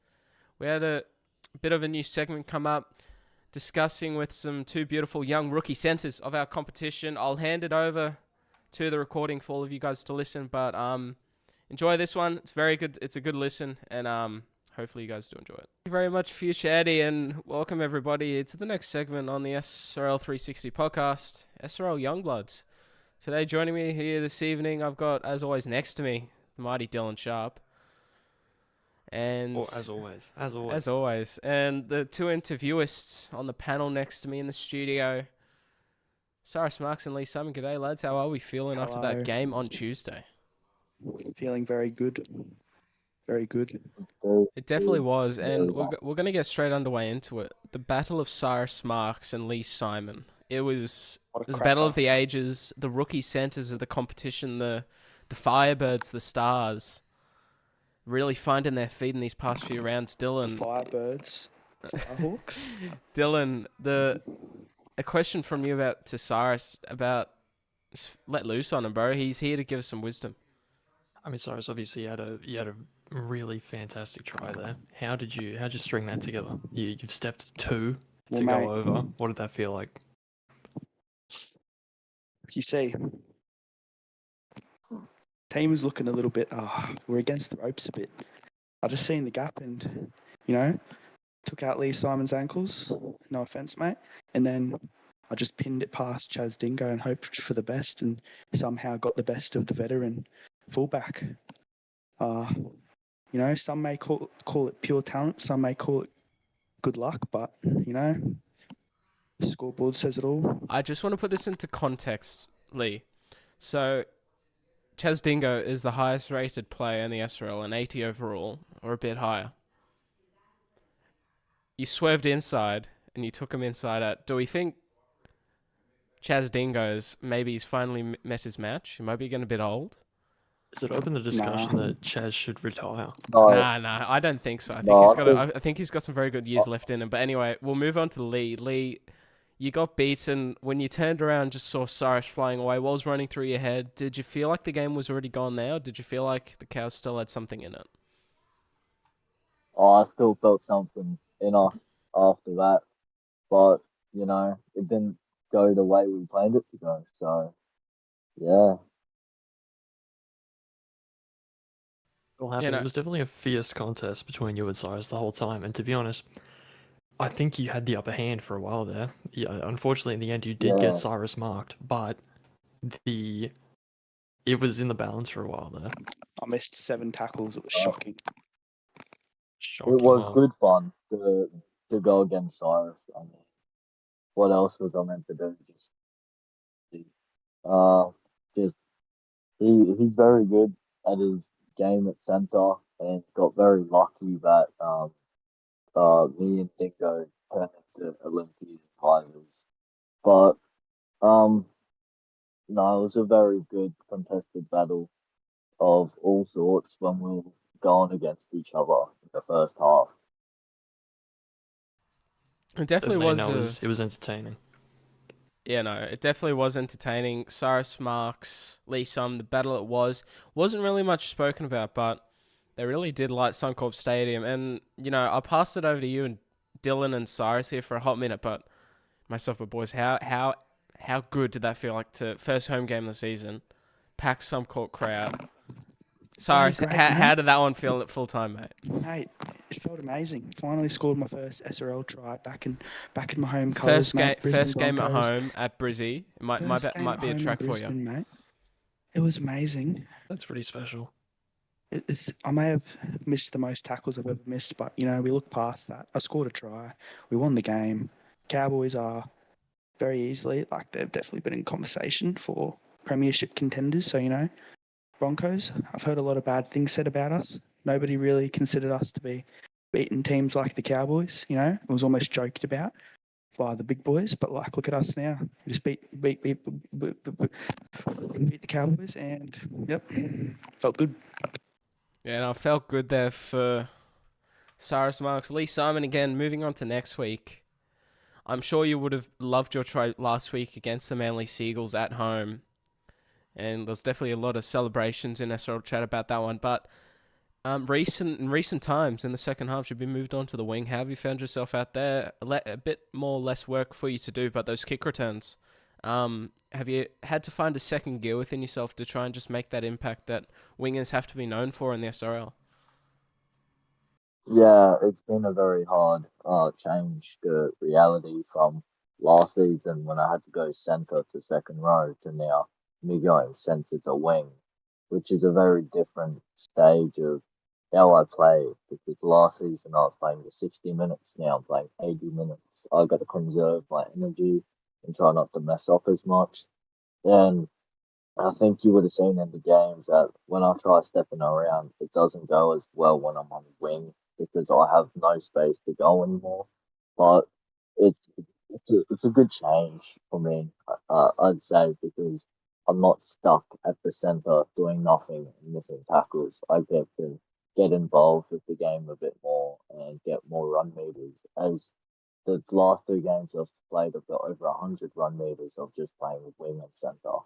We had a bit of a new segment come up discussing with some two beautiful young rookie centers of our competition. I'll hand it over to the recording for all of you guys to listen, but enjoy this one. It's very good. It's a good listen, and hopefully you guys do enjoy it. Thank you very much, Future Eddie, and welcome everybody to the next segment on the SRL360 podcast, SRL Youngbloods. Today, joining me here this evening, I've got, as always, next to me, the mighty Dylan Sharp. And As always. as always, and the two interviewists on the panel next to me in the studio, Cyrus Marks and Lee Simon. G'day, lads. How are we feeling after that Hello. game on Tuesday? Feeling very good. Very good. It definitely was, and we're going to get straight underway into it. The battle of Cyrus Marks and Lee Simon. It was What a the battle of cracker. the ages, the rookie centers of the competition, the Firebirds, the Stars, really finding their feet in these past few rounds. Dylan, Firebirds. Firehawks. Dylan, a question from you to Cyrus about just let loose on him, bro. He's here to give us some wisdom. I mean, Cyrus, obviously you had a really fantastic try there. How'd you string that together? You've stepped two to Well, go mate. over. What did that feel like? You see, team was looking a little bit, we're against the ropes a bit. I just seen the gap and, took out Lee Simon's ankles. No offense, mate. And then I just pinned it past Chaz Dingo and hoped for the best and somehow got the best of the veteran fullback. Some may call it pure talent, some may call it good luck, but, the scoreboard says it all. I just want to put this into context, Lee. So, Chaz Dingo is the highest rated player in the SRL, an 80 overall, or a bit higher. You swerved inside, and you took him inside out. Do we think Chaz Dingo's, maybe he's finally met his match? He might be getting a bit old. Is it open the discussion Nah. that Chaz should retire? Nah, I don't think so. I think he's got some very good years left in him. But anyway, we'll move on to Lee. Lee, you got beaten. When you turned around and just saw Cyrus flying away, what was running through your head? Did you feel like the game was already gone there, or did you feel like the Cows still had something in it? I still felt something in us after that, but it didn't go the way we planned it to go. So, yeah. What happened? It was definitely a fierce contest between you and Cyrus the whole time. And to be honest, I think you had the upper hand for a while there. Yeah, unfortunately, in the end, you did Yeah. get Cyrus marked, but it was in the balance for a while there. I missed 7 tackles. It was shocking. Shocking. It was wow. good fun to go against Cyrus. I mean, what else was I meant to do? He's very good at his game at centre, and got very lucky that me and Dingo turned into Olympian Tigers. But no, it was a very good contested battle of all sorts when we were going against each other in the first half. It definitely Certainly, was. it was entertaining. Yeah, no, it definitely was entertaining. Cyrus Marks, Lee Sum, the battle it wasn't really much spoken about, but they really did light Suncorp Stadium. And, I'll pass it over to you and Dylan and Cyrus here for a hot minute, but myself, but boys, how good did that feel like to first home game of the season, pack Suncorp crowd? Cyrus, great, how mate. did that one feel at full time, mate? Mate, it felt amazing. Finally scored my first SRL try back in my home colours, mate. Brisbane First game at Broncos. home at Brizzy. It might First game be at a home in track for you. Brisbane, mate. It was amazing. That's pretty special. I may have missed the most tackles I've ever missed, but we look past that. I scored a try. We won the game. Cowboys are very easily, they've definitely been in conversation for premiership contenders. So Broncos, I've heard a lot of bad things said about us. Nobody really considered us to be beating teams like the Cowboys. It was almost joked about by the big boys. But look at us now. We just beat the Cowboys, and yep, felt good. Yeah, and I felt good there for Cyrus Marks. Lee Simon, again, moving on to next week. I'm sure you would have loved your try last week against the Manly Seagulls at home. And there's definitely a lot of celebrations in SRL chat about that one. But In recent times in the second half, you've been moved on to the wing. How have you found yourself out there? A bit more less work for you to do, but those kick returns. Have you had to find a second gear within yourself to try and just make that impact that wingers have to be known for in the SRL? Yeah, it's been a very hard change to reality from last season when I had to go centre to second row to now me going centre to wing, which is a very different stage of how I play because last season I was playing the 60 minutes, now I'm playing 80 minutes. I got to conserve my energy and try not to mess up as much. And I think you would have seen in the games that when I try stepping around, it doesn't go as well when I'm on the wing because I have no space to go anymore. But it's it's a good change for me, I'd say, because I'm not stuck at the center doing nothing and missing tackles. I get to get involved with the game a bit more and get more run meters. As the last two games I've played, I've got over 100 run meters of just playing with wing and center.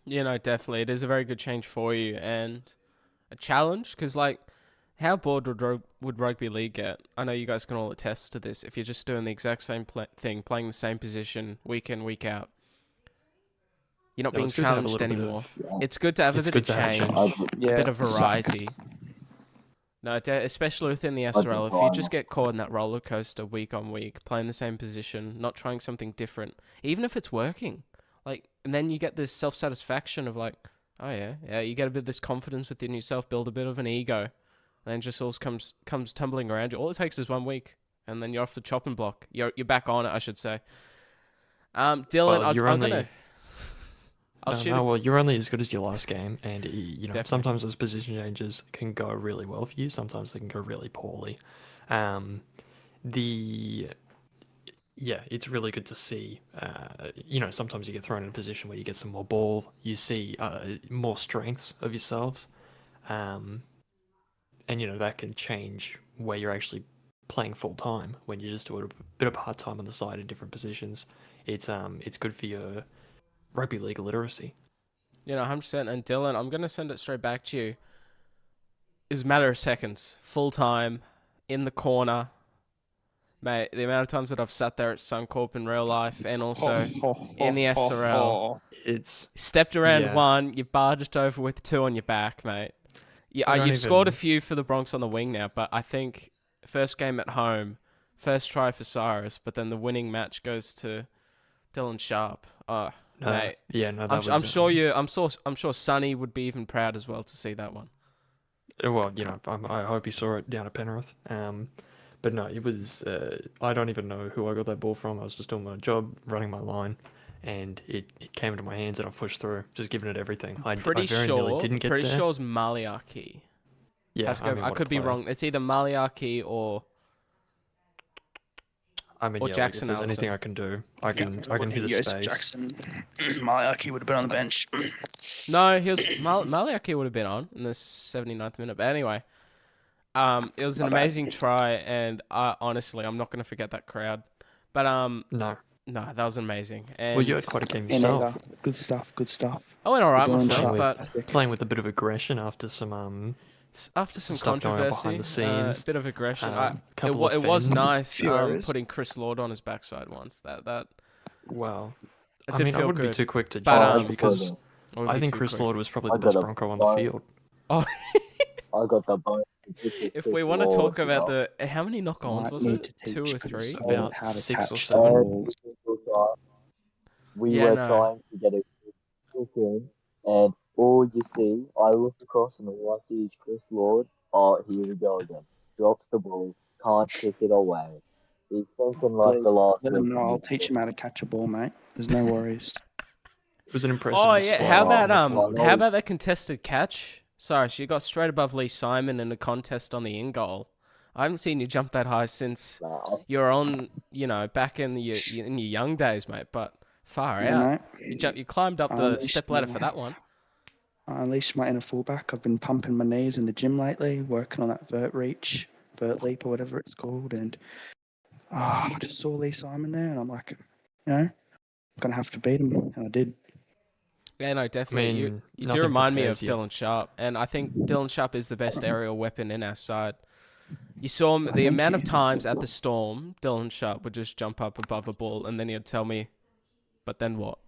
Definitely. It is a very good change for you and a challenge because, like, how bored would rugby league get? I know you guys can all attest to this. If you're just doing the exact same thing, playing the same position week in, week out, you're not No, being it's good to have a challenged little bit anymore. of. Yeah. It's good to have a It's bit of good to have change, change. a Yeah, bit of suck. variety. No, especially within the SRL, if you just get caught in that roller coaster week on week, playing the same position, not trying something different, even if it's working, like, and then you get this self-satisfaction of like, oh yeah, you get a bit of this confidence within yourself, build a bit of an ego, and then just all comes tumbling around you. All it takes is 1 week, and then you're off the chopping block. You're back on it, I should say. Dylan, Well, you're I'm only. gonna, I'll No, shoot. no, well, you're only as good as your last game, and Definitely. sometimes those position changes can go really well for you. Sometimes they can go really poorly. Um, the yeah, it's really good to see. Sometimes you get thrown in a position where you get some more ball, you see more strengths of yourselves, um, and that can change where you're actually playing full time when you just do a bit of part time on the side in different positions. It's good for your rugby league literacy. 100%. And Dylan, I'm gonna send it straight back to you. It's a matter of seconds, full time, in the corner. Mate, the amount of times that I've sat there at Suncorp in real life and also in the SRL, It's stepped around yeah. one, you barged over with two on your back, mate. I don't You've scored a even. few for the Bronx on the wing now, but I think first game at home, first try for Cyrus, but then the winning match goes to Dylan Sharp. Oh, No, mate, yeah, no, I'm that was. I'm sure Sonny would be even proud as well to see that one. Well, I hope he saw it down at Penrith. But no, it was. I don't even know who I got that ball from. I was just doing my job, running my line, and it came into my hands and I pushed through, just giving it everything. I very nearly didn't get Pretty there. sure it's Maliaki. Yeah, I mean, I what a could be player. wrong. It's either Maliaki or I mean, yeah, like, Jackson if there's anything Allison. I can do, I can hit the Yes, space. Jackson. Maliaki would have been on the bench. No, he was Maliaki would have been on in the 79th minute. But anyway, it was an My bad. amazing try, and honestly, I'm not gonna forget that crowd. But No, no, that was amazing. And well, you had quite a game Me neither. yourself. Good stuff. Good stuff. I went all right Dylan myself, Sharp. but Playing with a bit of aggression after some after some stuff going on controversy, behind the scenes. a bit of aggression. Couple of It was fens. nice Few errors. putting Chris Lord on his backside once. That Well, it I did mean, I feel wouldn't be good. too quick to But, judge because I wouldn't I be think too Chris quick. Lord was probably I the best got a Bronco on the bone. field. Oh, I got the bone. if we want to talk about how many knock-ons Might was need it? to 2 or teach 3? Chris About how to 6 or catch 7. the Every ball. single time we Yeah, were no. trying to get a kick in, and all you see, I looked across and all I see is Chris Lord. Oh, here we go again. Drops the ball, can't kick it away. He's thinking like the last Let him week. know. I'll teach him how to catch a ball, mate. There's no worries. It was an impressive Oh display. yeah, how Oh, about no. how about that contested catch? Sorry, she got straight above Lee Simon in a contest on the in goal. I haven't seen you jump that high since Nah, you were on, back in your young days, mate. But far You out, know, you climbed up I the unleashed step ladder my- for that one. I unleashed my inner fullback. I've been pumping my knees in the gym lately, working on that vert leap or whatever it's called. And I just saw Lee Simon there, and I'm like, I'm gonna have to beat him, and I did. Yeah, no, definitely. mean, You do nothing remind me of prepares you. Dylan Sharp, and I think Dylan Sharp is the best aerial weapon in our side. You saw him, Oh, the thank amount you. of times at the Storm, Dylan Sharp would just jump up above a ball, and then he'd tell me, "But then what?"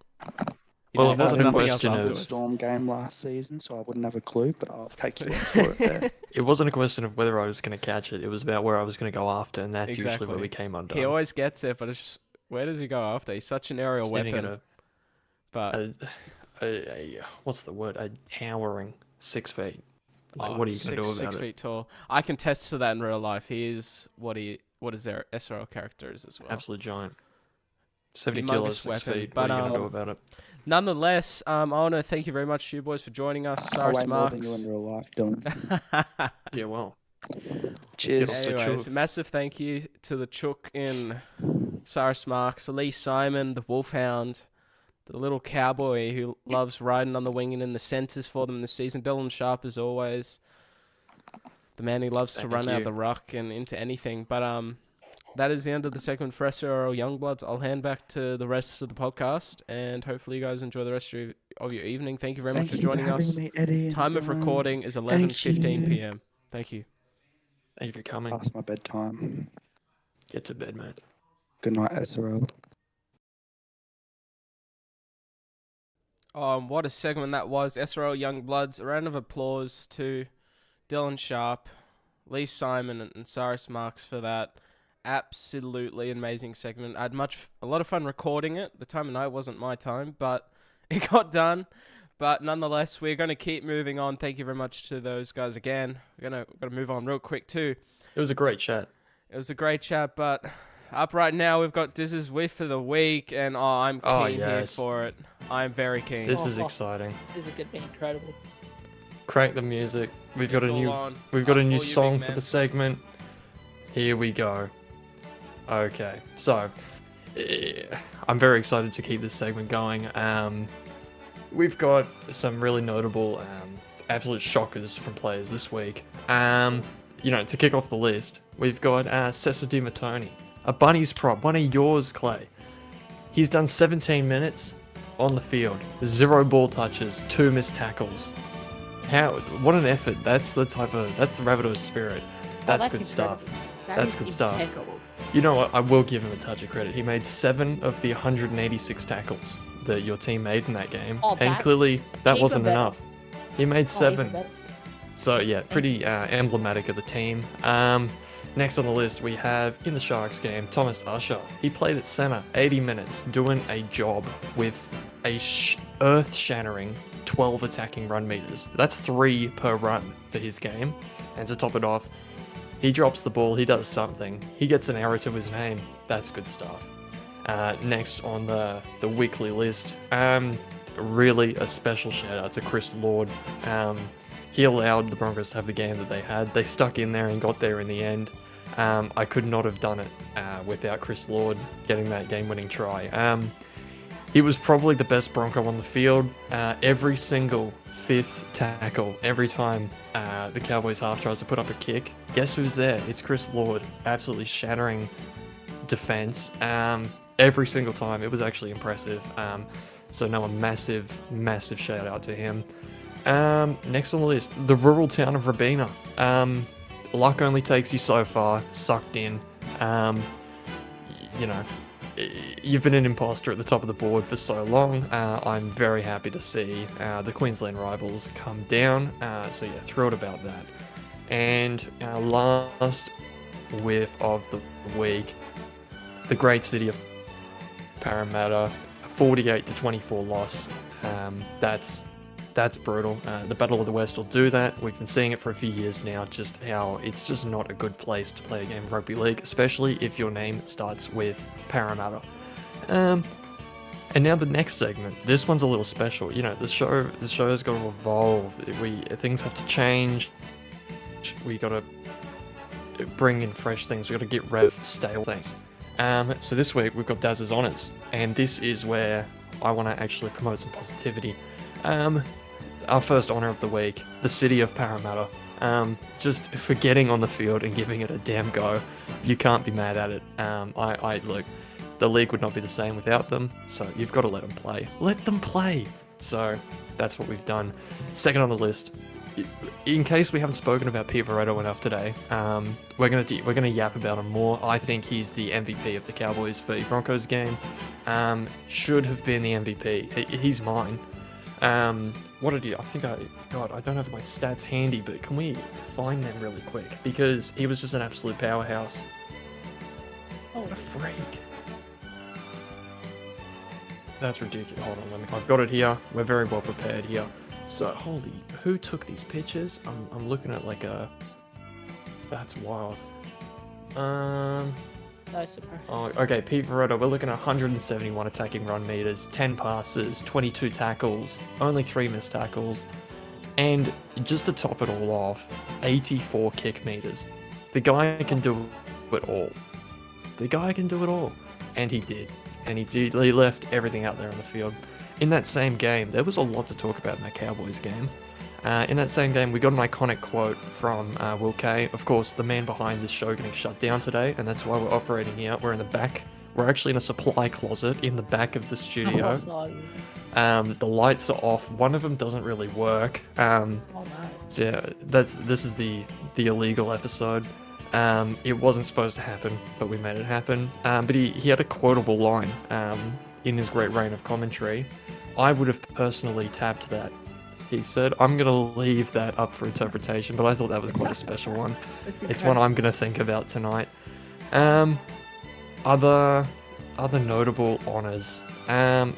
He Well, just it says wasn't a nothing else question of- afterwards. Storm game last season, so I wouldn't have a clue, but I'll take your word for it there. It wasn't a question of whether I was going to catch it. It was about where I was going to go after, and that's usually Exactly. where we came undone. He always gets it, but it's just, where does he go after? He's such an aerial Standing weapon. at But what's the word? A towering 6 feet. Like, oh, what are you going to do about 6 it? feet tall. I can test to that in real life. He is what his their SRL character is as well. Absolute giant. 70 Humongous kilos, 6 weapon, feet. but, What are you going to do about it? Nonetheless, I want to thank you very much, you boys, for joining us. I Cyrus weigh more than you Marks. in real life, Dylan. Yeah, well. Cheers. off the Anyways, chuff. massive thank you to the Chook in Cyrus Marks, Lee Simon, the Wolfhound, the little cowboy who loves riding on the wing and in the centres for them this season. Dylan Sharp, as always, the man who loves to Thank run out you. the ruck and into anything. But that is the end of the segment for SRL Youngbloods. I'll hand back to the rest of the podcast, and hopefully you guys enjoy the rest of your evening. Thank you very much Thank for you joining having us. me, Eddie and Time of Dylan. recording is Thank 11:15 you. p.m. Thank you. Thank you for coming. Past my bedtime. Get to bed, mate. Good night, SRL. What a segment that was. SRL Youngbloods. A round of applause to Dylan Sharp, Lee Simon, and Cyrus Marks for that absolutely amazing segment. I had a lot of fun recording it. The time of night wasn't my time, but it got done. But nonetheless, we're going to keep moving on. Thank you very much to those guys again. We're going to move on real quick too. It was a great chat. It was a great chat, but up right now we've got Diz's Whiff of the Week, and I'm keen Oh, here yes. for it. I'm very keen. This is Oh. exciting. This is going to be incredible. Crank the music. We've got It's a all new on. we've got a Up new all you song big for men. the segment. Here we go. Okay. So I'm very excited to keep this segment going. We've got some really notable absolute shockers from players this week. To kick off the list, we've got Cesar Di Mattoni, a Bunnies prop, one of yours, Clay. He's done 17 minutes on the field, 0 ball touches, 2 missed tackles. What an effort. That's the Rabbitohs spirit. That's good stuff. incredible. That's is good stuff. impeccable. You know what? I will give him a touch of credit. He made 7 of the 186 tackles that your team made in that game. Oh, and that- clearly that even wasn't better. enough. He made Oh, 7. even better. So yeah, pretty emblematic of the team. Next on the list we have in the Sharks game Thomas Usher. He played at center 80 minutes, doing a job with a earth-shattering 12 attacking run meters. That's 3 per run for his game. And to top it off, he drops the ball. He does something. He gets an error to his name. That's good stuff. Next on the weekly list, really a special shout out to Chris Lord. He allowed the Broncos to have the game that they had. They stuck in there and got there in the end. I could not have done it without Chris Lord getting that game-winning try. He was probably the best Bronco on the field. Every single 5th tackle, every time the Cowboys half tries to put up a kick, guess who's there? It's Chris Lord, absolutely shattering defense every single time. It was actually impressive. So a massive, massive shout out to him. Next on the list, the rural town of Rabina. Luck only takes you so far, sucked in. You've been an imposter at the top of the board for so long. I'm very happy to see the Queensland rivals come down. So yeah, thrilled about that. And our last whiff of the week, the great city of Parramatta, 48-24 loss. That's brutal. The Battle of the West will do that. We've been seeing it for a few years now, just how it's just not a good place to play a game of rugby league, especially if your name starts with Parramatta. And now the next segment. This one's a little special. The show's got to evolve. Things have to change. We got to bring in fresh things. We got to get rid of stale things. So this week we've got Daz's Honours, and this is where I want to actually promote some positivity. Our first honour of the week, the city of Parramatta. Just for getting on the field and giving it a damn go. You can't be mad at it. Look, the league would not be the same without them, so you've got to let them play. Let them play. So that's what we've done. Second on the list, in case we haven't spoken about Pete Veretto enough today, we're gonna yap about him more. I think he's the MVP of the Cowboys v Broncos game. Should have been the MVP. He's mine. What did he? God, I don't have my stats handy, but can we find them really quick? Because he was just an absolute powerhouse. Oh, what a freak! That's ridiculous. Hold on, I've got it here. We're very well prepared here. So, who took these pictures? I'm looking at like a. That's wild. No surprise. Oh, okay, Pete Veretto, we're looking at 171 attacking run meters, 10 passes, 22 tackles, only 3 missed tackles, and just to top it all off, 84 kick meters. The guy can do it all. The guy can do it all. And he did. And he left everything out there on the field. In that same game, there was a lot to talk about in that Cowboys game. In that same game, we got an iconic quote from Will Kay. Of course, the man behind this show getting shut down today, and that's why we're operating here. We're in the back. We're actually in a supply closet in the back of the studio. The lights are off. One of them doesn't really work. So yeah, this is the illegal episode. It wasn't supposed to happen, but we made it happen. But he had a quotable line in his great reign of commentary. I would have personally tapped that. He said, I'm going to leave that up for interpretation, but I thought that was quite a special one. It's one I'm going to think about tonight. Other notable honours.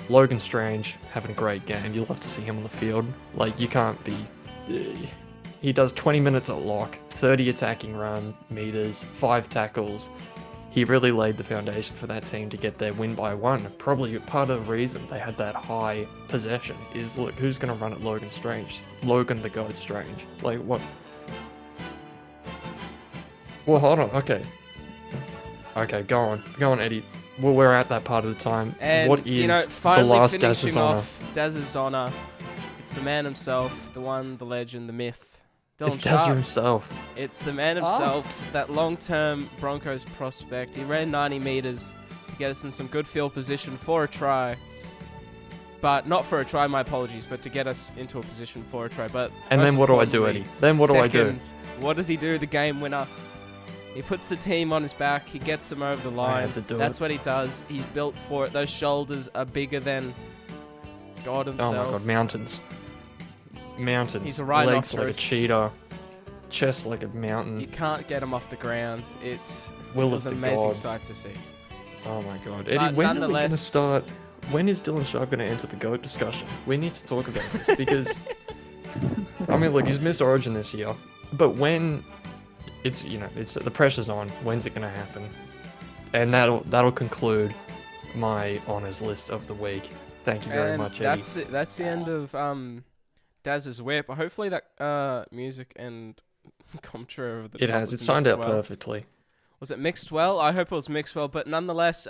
Logan Strange having a great game. You'll have to see him on the field. Like, you can't be... He does 20 minutes at lock, 30 attacking run meters, 5 tackles. He really laid the foundation for that team to get their win by 1. Probably part of the reason they had that high possession is, look, who's going to run at Logan Strange? Logan the Goat Strange. Like, what? Well, hold on. Okay, go on, Eddie. Well, we're at that part of the time. And, what is the finally last finishing Daz's honor? off Daz's honor. It's the man himself, the one, the legend, the myth. Dylan It's Daz Sharp. himself. It's the man himself, that long-term Broncos prospect. He ran 90 meters to get us in some good field position for a try. But not for a try, my apologies, but to get us into a position for a try. But And most then what do I do, importantly, Eddie? Then what do I do? seconds, what does he do? The game winner. He puts the team on his back. He gets them over the I line. had to do That's it. what he does. He's built for it. Those shoulders are bigger than God Oh himself. my god, mountains. Mountains. He's a Legs like a rhinoceros. cheetah. Chest like a mountain. You can't get him off the ground. It Will was of an the amazing gods. sight to see. Oh my god. Eddie, But when are we going to nonetheless- start? When is Dylan Sharp going to enter the GOAT discussion? We need to talk about this because, I mean, look, he's missed Origin this year, but when it's, it's the pressure's on. When's it going to happen? And that'll conclude my honors list of the week. Thank you very And much, Eddie. that's it. That's the end of Daz's whip. Hopefully that music and commentary over the It top has. was It's timed mixed out well. perfectly. Was it mixed well? I hope it was mixed well. But nonetheless,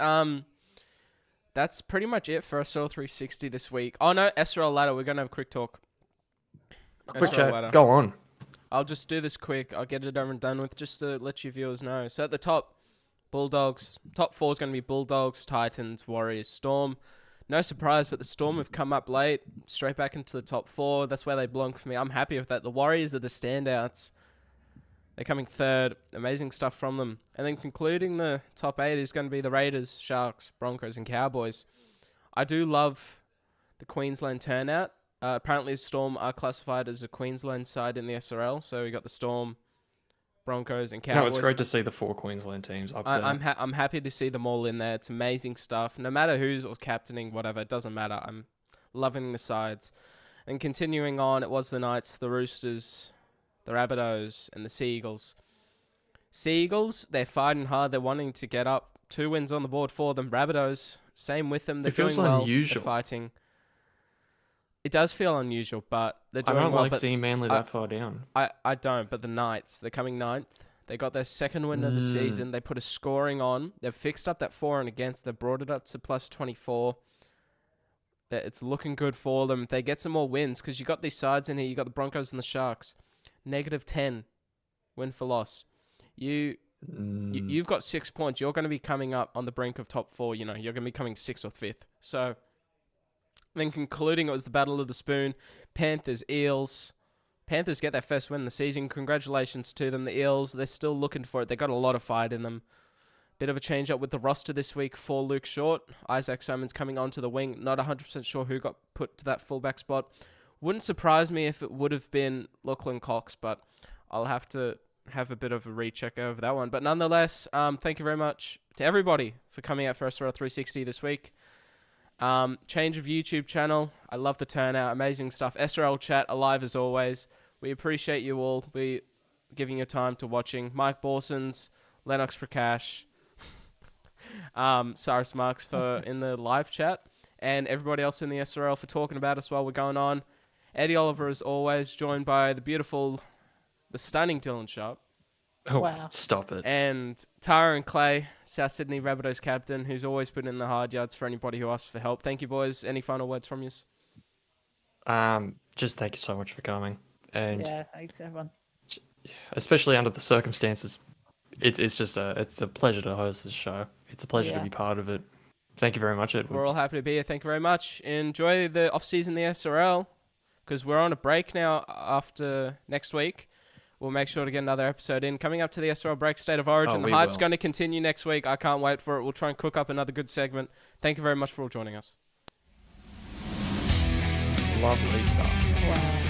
that's pretty much it for SRL360 this week. Oh no, SRL ladder. We're gonna have a quick talk. Quick SRL ladder. chat. Go on. I'll just do this quick. I'll get it over and done with just to let you viewers know. So at the top, Bulldogs. Top 4 is going to be Bulldogs, Titans, Warriors, Storm. No surprise, but the Storm have come up late, straight back into the top 4. That's where they belong for me. I'm happy with that. The Warriors are the standouts. They're coming third. Amazing stuff from them. And then concluding the top 8 is going to be the Raiders, Sharks, Broncos, and Cowboys. I do love the Queensland turnout. Apparently, Storm are classified as a Queensland side in the SRL. So we got the Storm, Broncos, and Cowboys. No, it's great to see the 4 Queensland teams up there. I'm happy to see them all in there. It's amazing stuff. No matter who's captaining, whatever, it doesn't matter. I'm loving the sides. And continuing on, it was the Knights, the Roosters, the Rabbitohs, and the Seagulls. Seagulls, they're fighting hard. They're wanting to get up. 2 wins on the board for them. Rabbitohs, same with them. They're It feels doing well. unusual. They're fighting. It does feel unusual, but they're I doing don't well. like but seeing Manly that far down. I don't, but the Knights, they're coming 9th. They got their 2nd win of the season. They put a scoring on. They've fixed up that for and against. They've brought it up to plus 24. It's looking good for them. If they get some more wins, because you got these sides in here. You got the Broncos and the Sharks. -10 win for loss. You've got 6 points. You're going to be coming up on the brink of top 4. You're going to be coming 6th or 5th. So Then concluding, it was the Battle of the Spoon. Panthers, Eels. Panthers get their first win in the season. Congratulations to them. The Eels, they're still looking for it. They got a lot of fight in them. Bit of a change up with the roster this week for Luke Short. Isaac Simons coming onto the wing. Not 100% sure who got put to that fullback spot. Wouldn't surprise me if it would have been Lachlan Cox, but I'll have to have a bit of a recheck over that one. But nonetheless, thank you very much to everybody for coming out for SRL360 this week. Change of YouTube channel. I love the turnout. Amazing stuff. SRL chat alive as always. We appreciate you all. We giving your time to watching. Mike Borsons, Lennox Prakash, Cyrus Marks for in the live chat, and everybody else in the SRL for talking about us while we're going on. Eddie Oliver, as always, joined by the stunning Dylan Sharp. Oh, Wow. stop it. And Tara and Clay, South Sydney Rabbitohs captain, who's always put in the hard yards for anybody who asks for help. Thank you, boys. Any final words from you? Just thank you so much for coming. And Yeah, thanks everyone. especially under the circumstances, it's a pleasure to host this show. It's a pleasure to Yeah. be part of it. Thank you very much, Edward. We're all happy to be here. Thank you very much. Enjoy the off-season, the SRL, because we're on a break now after next week. We'll make sure to get another episode in. Coming up to the SRL break, State of Origin. Oh, The we hype's will. going to continue next week. I can't wait for it. We'll try and cook up another good segment. Thank you very much for all joining us. Lovely stuff. Wow.